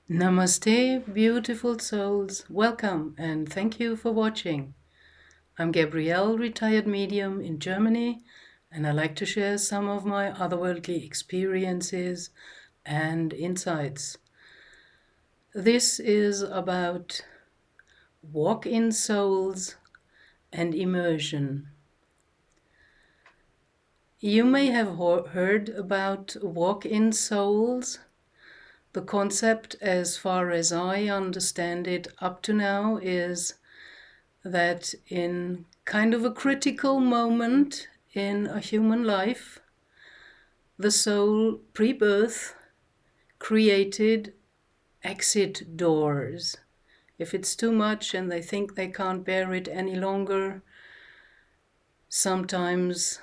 Namaste, beautiful souls. Welcome and thank you for watching. I'm Gabrielle, retired medium in Germany, and I like to share some of my otherworldly experiences and insights. This is about walk-in souls and immersion. You may have heard about walk-in souls. The concept, as far as I understand it up to now, is that in kind of a critical moment in a human life, the soul pre-birth created exit doors. If it's too much and they think they can't bear it any longer, sometimes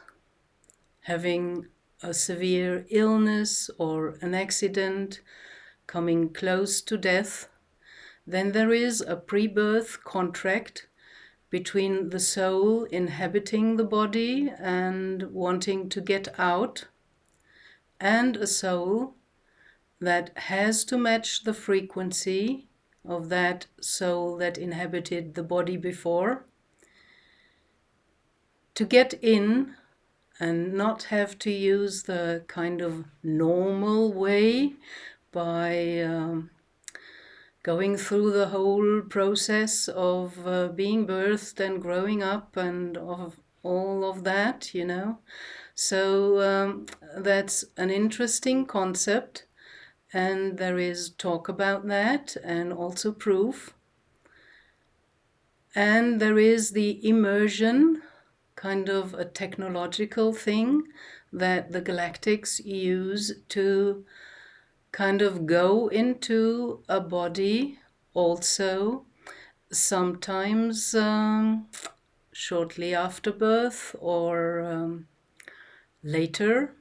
having a severe illness or an accident, coming close to death, then there is a pre-birth contract between the soul inhabiting the body and wanting to get out, and a soul that has to match the frequency of that soul that inhabited the body before, to get in and not have to use the kind of normal way by going through the whole process of being birthed and growing up and of all of that, you know. So that's an interesting concept, and there is talk about that and also proof. And there is the immersion, kind of a technological thing that the galactics use to kind of go into a body also, sometimes shortly after birth or later,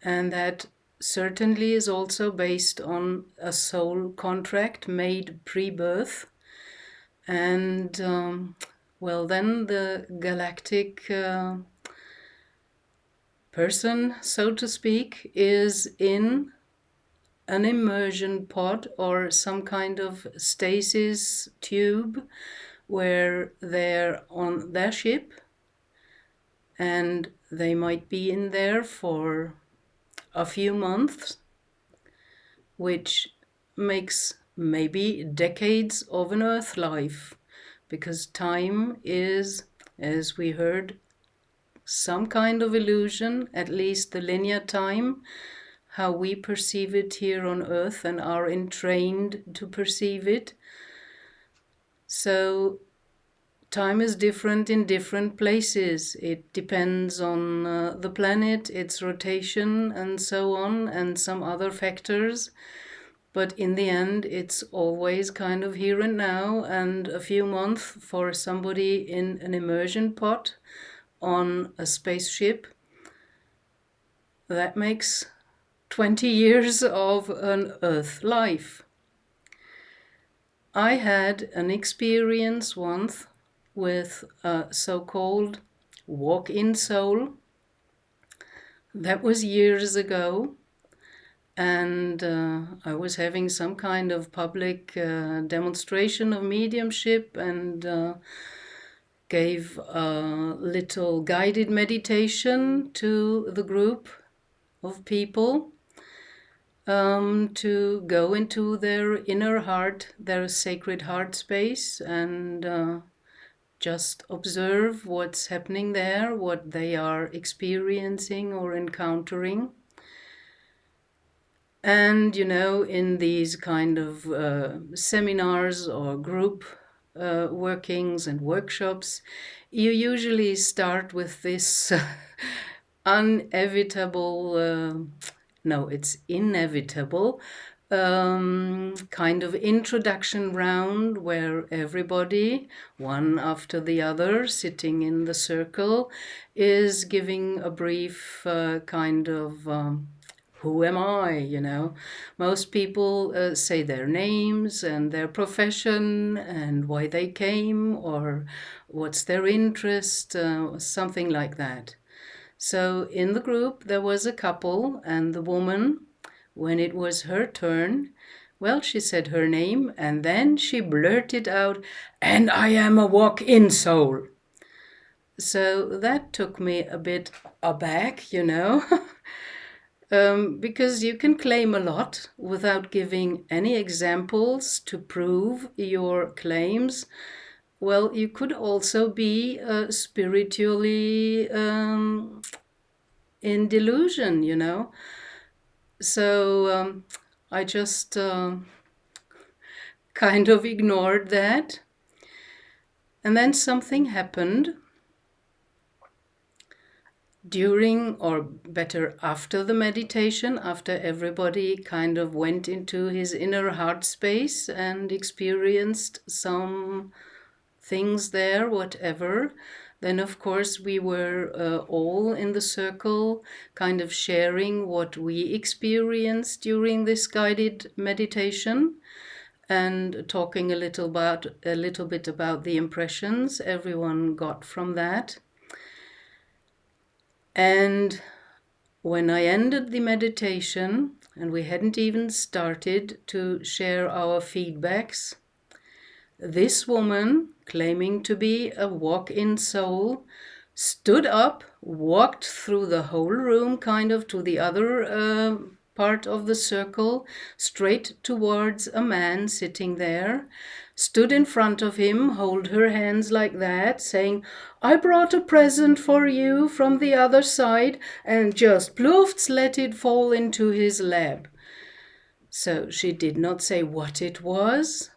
and that certainly is also based on a soul contract made pre-birth. And well, then the galactic person, so to speak, is in an immersion pod or some kind of stasis tube where they're on their ship, and they might be in there for a few months, which makes maybe decades of an earth life, because time is, as we heard, some kind of illusion, at least the linear time, how we perceive it here on earth and are entrained to perceive it. So time is different in different places. It depends on the planet, its rotation, and so on, and some other factors. But in the end, it's always kind of here and now, and a few months for somebody in an immersion pod on a spaceship. That makes 20 years of an Earth life. I had an experience once with a so-called walk-in soul. That was years ago, and I was having some kind of public demonstration of mediumship, and gave a little guided meditation to the group of people to go into their inner heart, their sacred heart space, and just observe what's happening there, what they are experiencing or encountering. And, you know, in these kind of seminars or group workings and workshops, you usually start with this it's inevitable kind of introduction round where everybody, one after the other, sitting in the circle, is giving a brief kind of who am I, you know. Most people say their names and their profession and why they came or what's their interest, something like that. So in the group there was a couple, and the woman, when it was her turn, Well, she said her name, and then she blurted out, "And I am a walk-in soul." So that took me a bit aback, because you can claim a lot without giving any examples to prove your claims. Well, you could also be spiritually in delusion. So I just kind of ignored that. And then something happened during, or better, after the meditation, after everybody kind of went into his inner heart space and experienced some things there, whatever. Then, of course, we were all in the circle kind of sharing what we experienced during this guided meditation and talking a little bit about the impressions everyone got from that. And when I ended the meditation, and we hadn't even started to share our feedbacks, this woman, claiming to be a walk-in soul, stood up, walked through the whole room, kind of to the other part of the circle, straight towards a man sitting there, stood in front of him, hold her hands like that, saying, "I brought a present for you from the other side," and just ploofts let it fall into his lap. So she did not say what it was.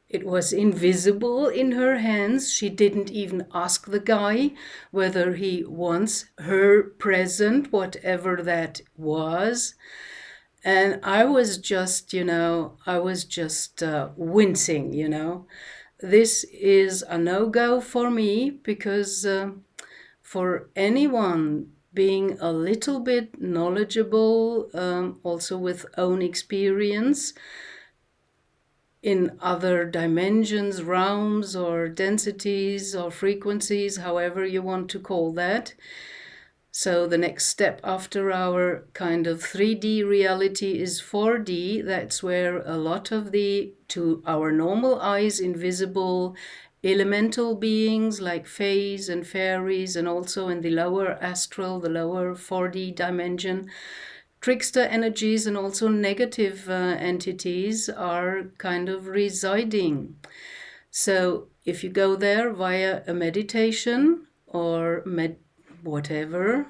It was invisible in her hands. She didn't even ask the guy whether he wants her present, whatever that was. And I was just, wincing. This is a no-go for me because for anyone being a little bit knowledgeable, also with own experience, in other dimensions, realms, or densities, or frequencies, however you want to call that. So the next step after our kind of 3D reality is 4D. That's where a lot of the, to our normal eyes, invisible elemental beings like fays and fairies, and also in the lower astral, the lower 4D dimension, trickster energies and also negative entities are kind of residing. So if you go there via a meditation or whatever,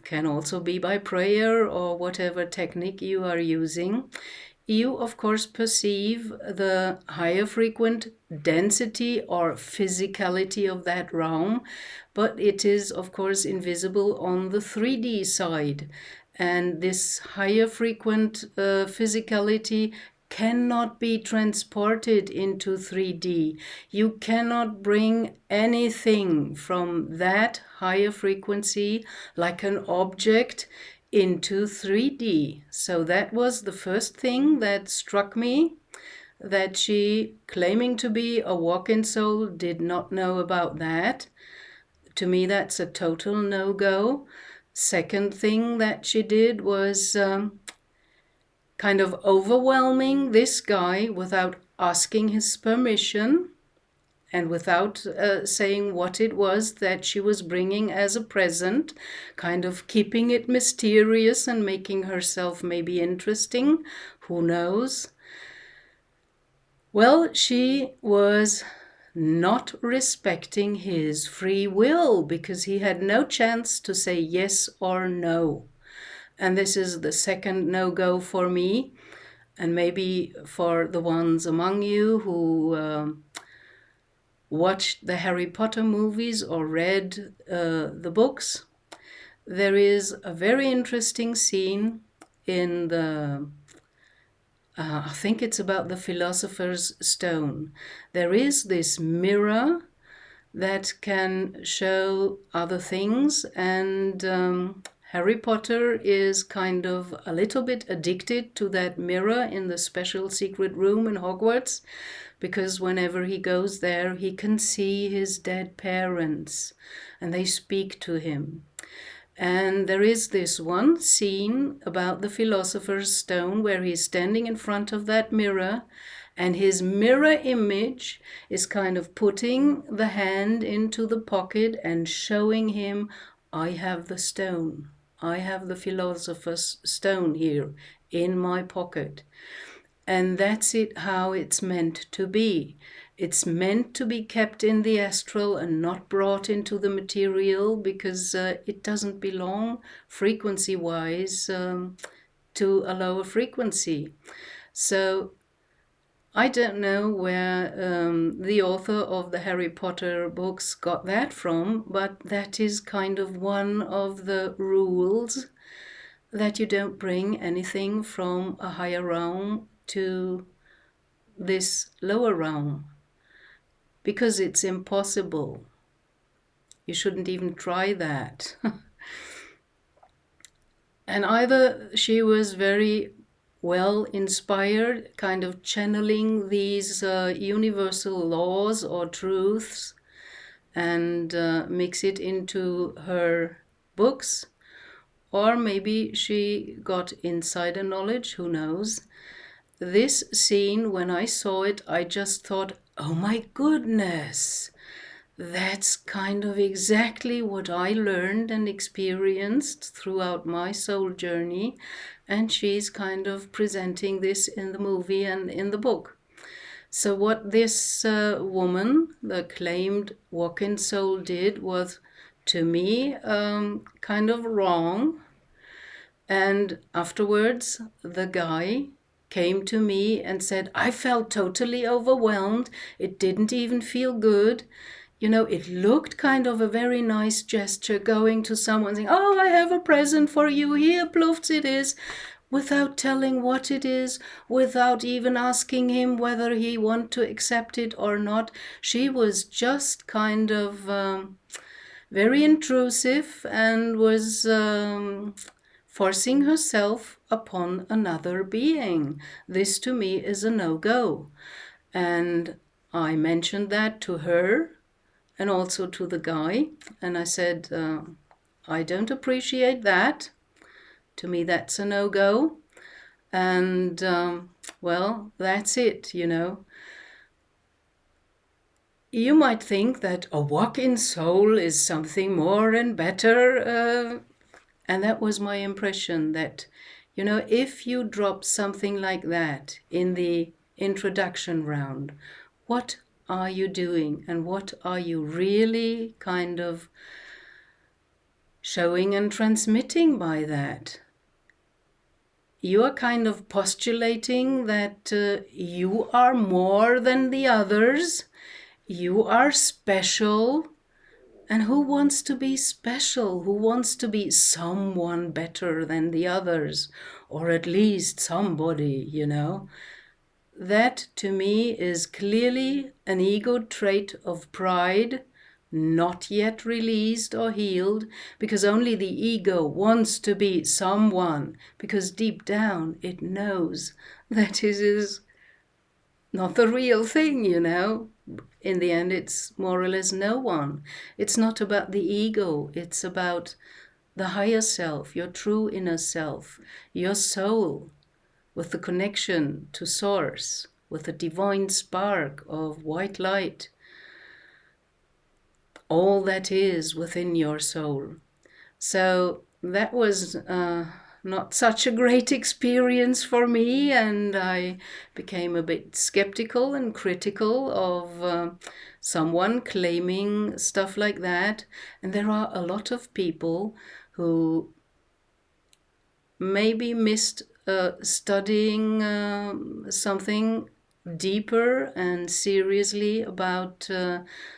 can also be by prayer or whatever technique you are using, you of course perceive the higher frequent density or physicality of that realm, but it is of course invisible on the 3D side. And this higher frequent physicality cannot be transported into 3D. You cannot bring anything from that higher frequency, like an object, into 3D. So that was the first thing that struck me, that she, claiming to be a walk-in soul, did not know about that. To me, that's a total no-go. Second thing that she did was kind of overwhelming this guy without asking his permission and without saying what it was that she was bringing as a present, kind of keeping it mysterious and making herself maybe interesting, who knows. Well, she was not respecting his free will because he had no chance to say yes or no. And this is the second no-go for me, and maybe for the ones among you who watched the Harry Potter movies or read the books. There is a very interesting scene in the, I think it's about the Philosopher's Stone. There is this mirror that can show other things, and Harry Potter is kind of a little bit addicted to that mirror in the special secret room in Hogwarts, because whenever he goes there, he can see his dead parents, and they speak to him. And there is this one scene about the philosopher's stone where he's standing in front of that mirror, and his mirror image is kind of putting the hand into the pocket and showing him, I have the stone. I have the philosopher's stone here in my pocket. And that's it, how it's meant to be. It's meant to be kept in the astral and not brought into the material, because it doesn't belong frequency-wise to a lower frequency. So I don't know where the author of the Harry Potter books got that from, but that is kind of one of the rules, that you don't bring anything from a higher realm to this lower realm, because it's impossible. You shouldn't even try that. And either she was very well inspired, kind of channeling these universal laws or truths and mix it into her books, or maybe she got insider knowledge, who knows. This scene, when I saw it, I just thought, oh my goodness, that's kind of exactly what I learned and experienced throughout my soul journey. And she's kind of presenting this in the movie and in the book. So what this woman, the claimed walk-in soul, did was, to me, kind of wrong. And afterwards, the guy came to me and said, I felt totally overwhelmed. It didn't even feel good. You know, it looked kind of a very nice gesture, going to someone saying, oh, I have a present for you. Here, Plufts, it is. Without telling what it is, without even asking him whether he want to accept it or not. She was just kind of very intrusive and was forcing herself upon another being. This to me is a no-go. And I mentioned that to her and also to the guy. And I said, I don't appreciate that. To me, that's a no-go. And, well, that's it, you know. You might think that a walk-in soul is something more and better. And that was my impression, that, you know, if you drop something like that in the introduction round, what are you doing and what are you really kind of showing and transmitting by that? You are kind of postulating that you are more than the others, you are special. And who wants to be special? Who wants to be someone better than the others? Or at least somebody, you know? That, to me, is clearly an ego trait of pride, not yet released or healed, because only the ego wants to be someone, because deep down it knows that it is not the real thing, you know. In the end, it's more or less no one. It's not about the ego. It's about the higher self, your true inner self, your soul, with the connection to source, with the divine spark of white light. All that is within your soul. So that was not such a great experience for me, and I became a bit skeptical and critical of someone claiming stuff like that. And there are a lot of people who maybe missed studying something deeper and seriously about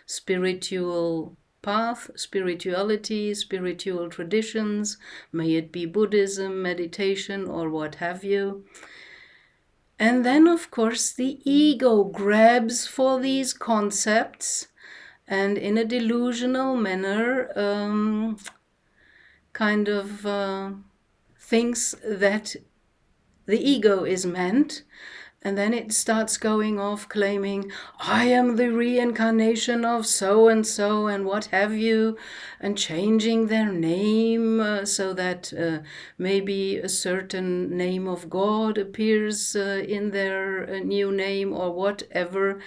spiritual path, spirituality, spiritual traditions, may it be Buddhism, meditation, or what have you. And then, of course, the ego grabs for these concepts and in a delusional manner kind of thinks that the ego is meant, And then it starts going off claiming, I am the reincarnation of so and what have you, and changing their name so that maybe a certain name of God appears in their new name or whatever.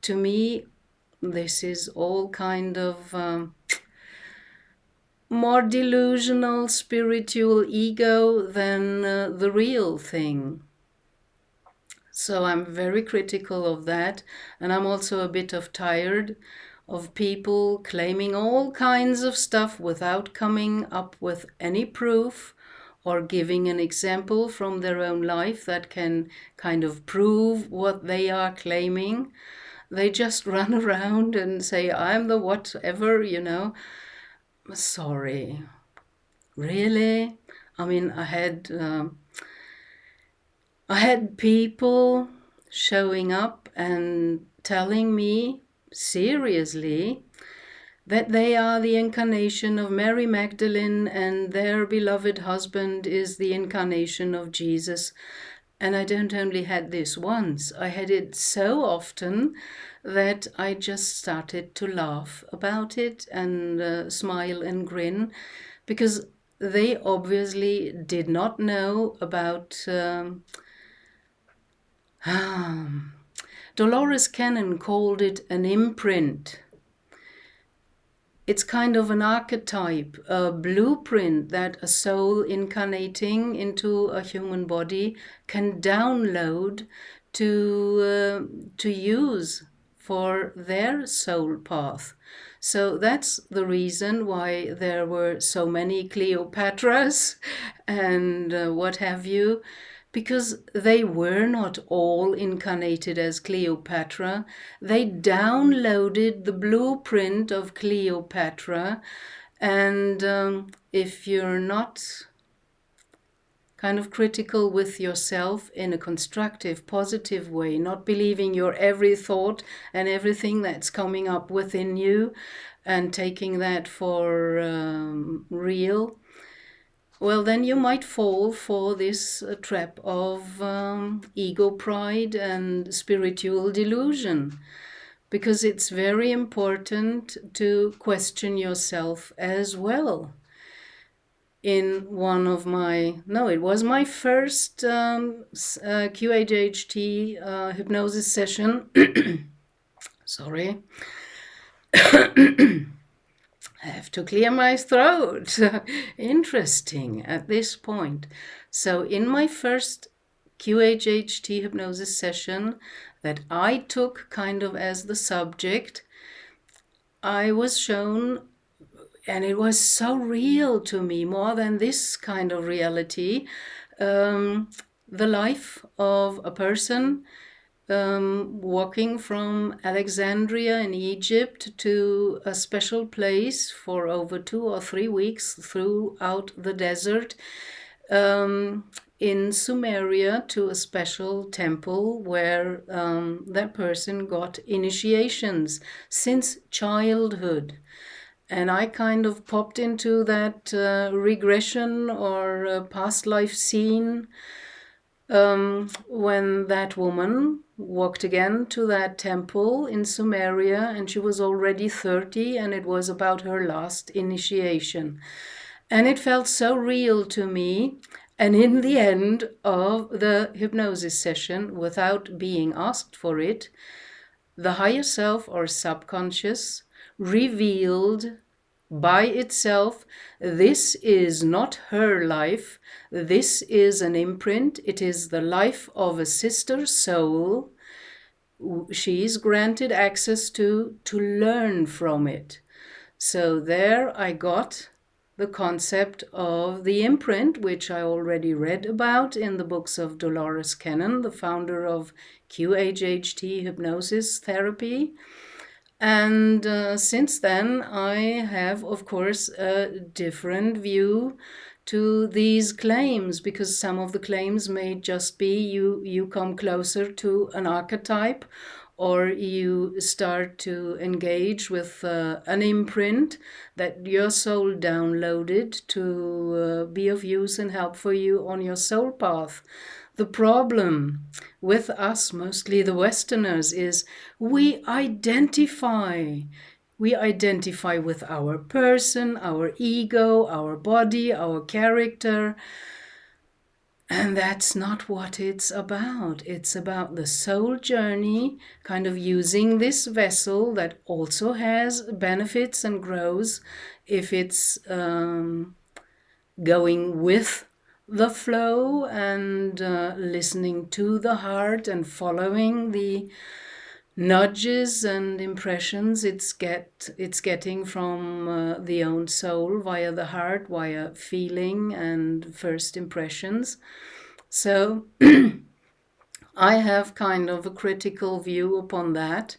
To me, this is all kind of more delusional spiritual ego than the real thing. So I'm very critical of that, and I'm also a bit of tired of people claiming all kinds of stuff without coming up with any proof or giving an example from their own life that can kind of prove what they are claiming. They just run around and say, I'm the whatever, you know. Sorry. Really? I mean, I had people showing up and telling me seriously that they are the incarnation of Mary Magdalene and their beloved husband is the incarnation of Jesus. And I don't only had this once, I had it so often that I just started to laugh about it and smile and grin, because they obviously did not know about Dolores Cannon called it an imprint. It's kind of an archetype, a blueprint that a soul incarnating into a human body can download to use for their soul path. So that's the reason why there were so many Cleopatras and what have you, because they were not all incarnated as Cleopatra. They downloaded the blueprint of Cleopatra, and if you're not kind of critical with yourself in a constructive, positive way, not believing your every thought and everything that's coming up within you and taking that for real, well, then you might fall for this trap of ego pride and spiritual delusion, because it's very important to question yourself as well. In one of my, no, it was my first QHHT hypnosis session. Sorry. I have to clear my throat. Interesting at this point. So in my first QHHT hypnosis session that I took kind of as the subject, I was shown, and it was so real to me, more than this kind of reality, the life of a person walking from Alexandria in Egypt to a special place for over 2 or 3 weeks throughout the desert, in Sumeria, to a special temple where that person got initiations since childhood. And I kind of popped into that regression or past life scene when that woman walked again to that temple in Sumeria, and she was already 30, and it was about her last initiation. And it felt so real to me. And in the end of the hypnosis session, without being asked for it, the higher self or subconscious revealed by itself, this is not her life, this is an imprint, it is the life of a sister soul. She is granted access to learn from it. So there I got the concept of the imprint, which I already read about in the books of Dolores Cannon, the founder of QHHT hypnosis therapy. And since then, I have, of course, a different view to these claims, because some of the claims may just be you come closer to an archetype, or you start to engage with an imprint that your soul downloaded to be of use and help for you on your soul path. The problem with us, mostly the Westerners, is we identify. We identify with our person, our ego, our body, our character. And that's not what it's about. It's about the soul journey, kind of using this vessel that also has benefits and grows if it's going with the flow and listening to the heart and following the nudges and impressions it's getting from the own soul via the heart, via feeling and first impressions. So I have kind of a critical view upon that.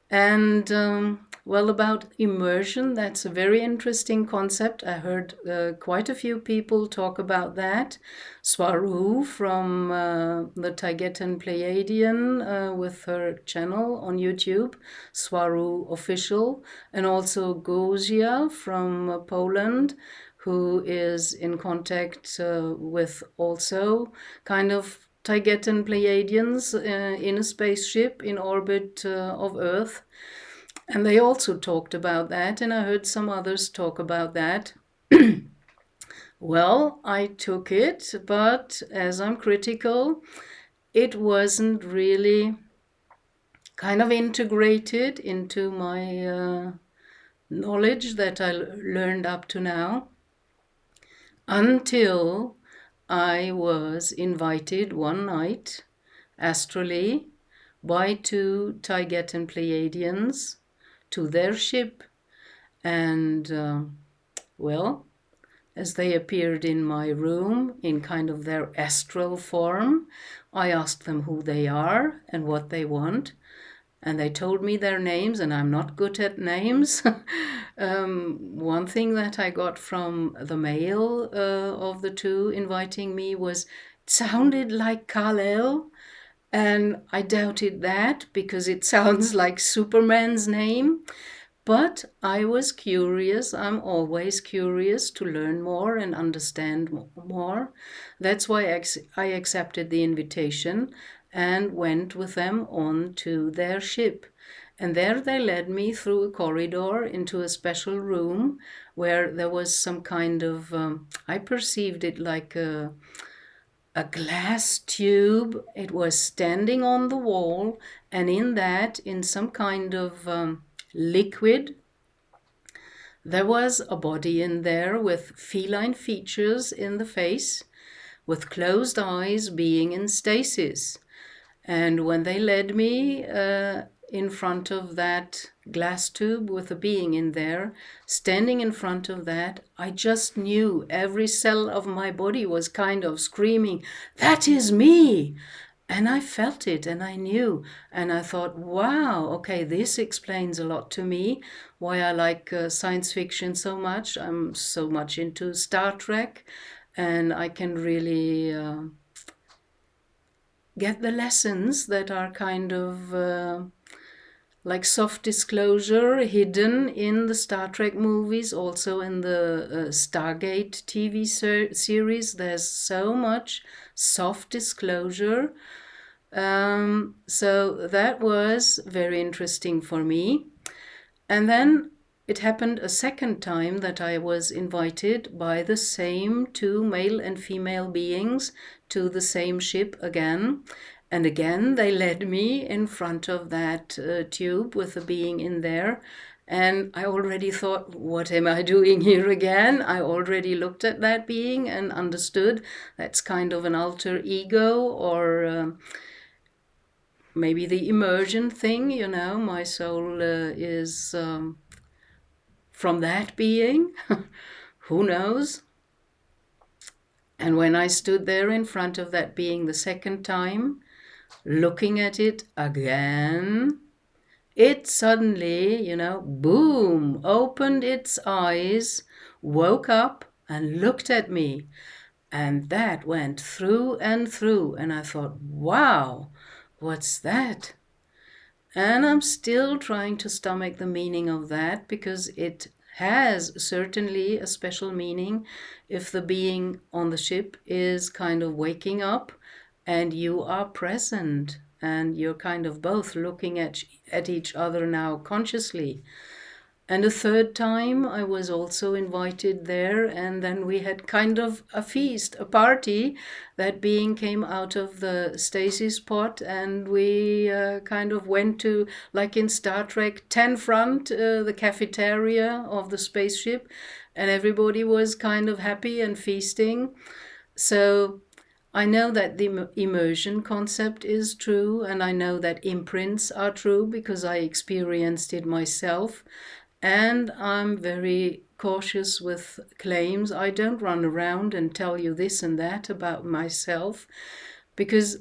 And well, about immersion, that's a very interesting concept. I heard quite a few people talk about that. Swaru from the Taigetan Pleiadian with her channel on YouTube, Swaru Official, and also Gozia from Poland, who is in contact with also kind of Taigetan Pleiadians in a spaceship in orbit of Earth. And they also talked about that, and I heard some others talk about that. Well, I took it, but as I'm critical, it wasn't really kind of integrated into my knowledge that I learned up to now, until I was invited one night, astrally, by two Taigetan Pleiadians to their ship. And, well, as they appeared in my room in kind of their astral form, I asked them who they are and what they want. And they told me their names, and I'm not good at names. One thing that I got from the mail of the two inviting me was, it sounded like Kal-El, and I doubted that because it sounds like Superman's name. But I was curious. I'm always curious to learn more and understand more. That's why I accepted the invitation and went with them on to their ship. And there they led me through a corridor into a special room where there was some kind of, I perceived it like a glass tube. It was standing on the wall, and in that, in some kind of liquid, there was a body in there with feline features in the face, with closed eyes, being in stasis. And when they led me in front of that glass tube with a being in there, standing in front of that, I just knew every cell of my body was kind of screaming, "That is me!" And I felt it and I knew. And I thought, wow, okay, this explains a lot to me, why I like science fiction so much. I'm so much into Star Trek, and I can really get the lessons that are kind of like soft disclosure hidden in the Star Trek movies, also in the Stargate TV series. There's so much soft disclosure. So that was very interesting for me. And then it happened a second time that I was invited by the same two male and female beings to the same ship again. And again, they led me in front of that tube with a being in there. And I already thought, what am I doing here again? I already looked at that being and understood that's kind of an alter ego, or maybe the immersion thing, my soul is from that being. Who knows? And when I stood there in front of that being the second time, looking at it again, it suddenly, boom, opened its eyes, woke up and looked at me. And that went through and through. And I thought, wow, what's that? And I'm still trying to stomach the meaning of that, because it has certainly a special meaning if the being on the ship is kind of waking up and you are present, and you're kind of both looking at each other now consciously. And a third time, I was also invited there, and then we had kind of a feast, a party. That being came out of the stasis pod, and we kind of went to, like in Star Trek, 10 front, the cafeteria of the spaceship, and everybody was kind of happy and feasting. So I know that the immersion concept is true, and I know that imprints are true because I experienced it myself. And I'm very cautious with claims. I don't run around and tell you this and that about myself because,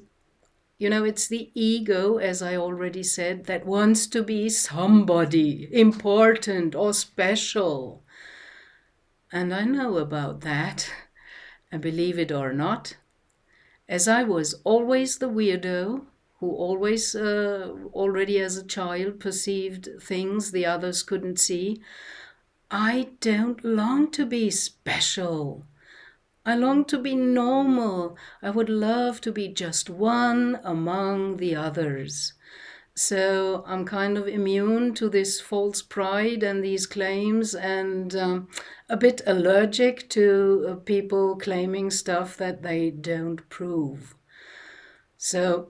it's the ego, as I already said, that wants to be somebody important or special. And I know about that. And believe it or not, as I was always the weirdo who always, already as a child, perceived things the others couldn't see, I don't long to be special. I long to be normal. I would love to be just one among the others. So I'm kind of immune to this false pride and these claims, and a bit allergic to people claiming stuff that they don't prove. So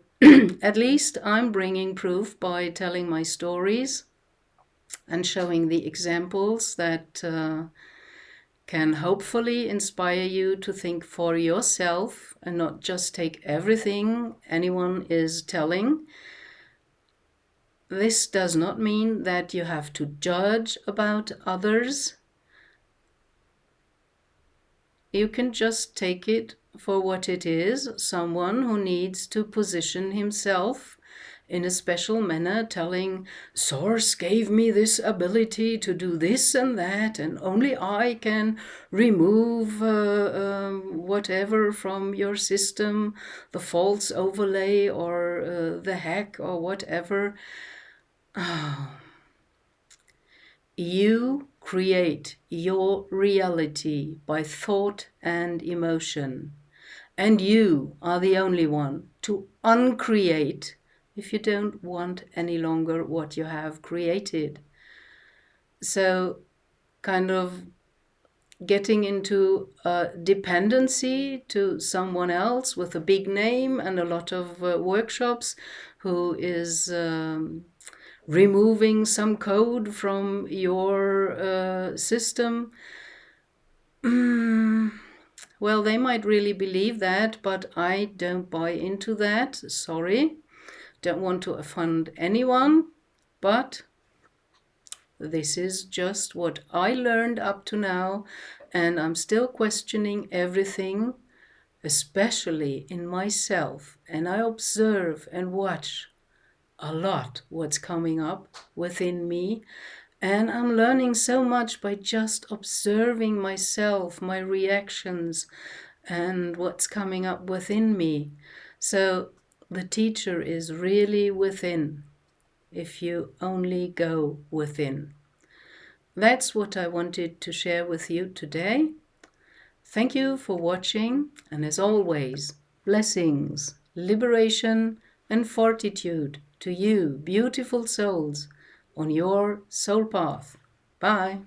at least I'm bringing proof by telling my stories and showing the examples that can hopefully inspire you to think for yourself and not just take everything anyone is telling. This does not mean that you have to judge about others. You can just take it for what it is, someone who needs to position himself in a special manner, telling, Source gave me this ability to do this and that, and only I can remove whatever from your system, the false overlay or the hack or whatever. You create your reality by thought and emotion. And you are the only one to uncreate if you don't want any longer what you have created. So, kind of getting into a dependency to someone else with a big name and a lot of workshops who is removing some code from your system. Well, they might really believe that, but I don't buy into that. Sorry. Don't want to offend anyone, but this is just what I learned up to now, and I'm still questioning everything, especially in myself, and I observe and watch a lot what's coming up within me, and I'm learning so much by just observing myself, my reactions, and what's coming up within me. So the teacher is really within, if you only go within. That's what I wanted to share with you today. Thank you for watching, and as always, blessings, liberation, and fortitude to you, beautiful souls, on your soul path. Bye.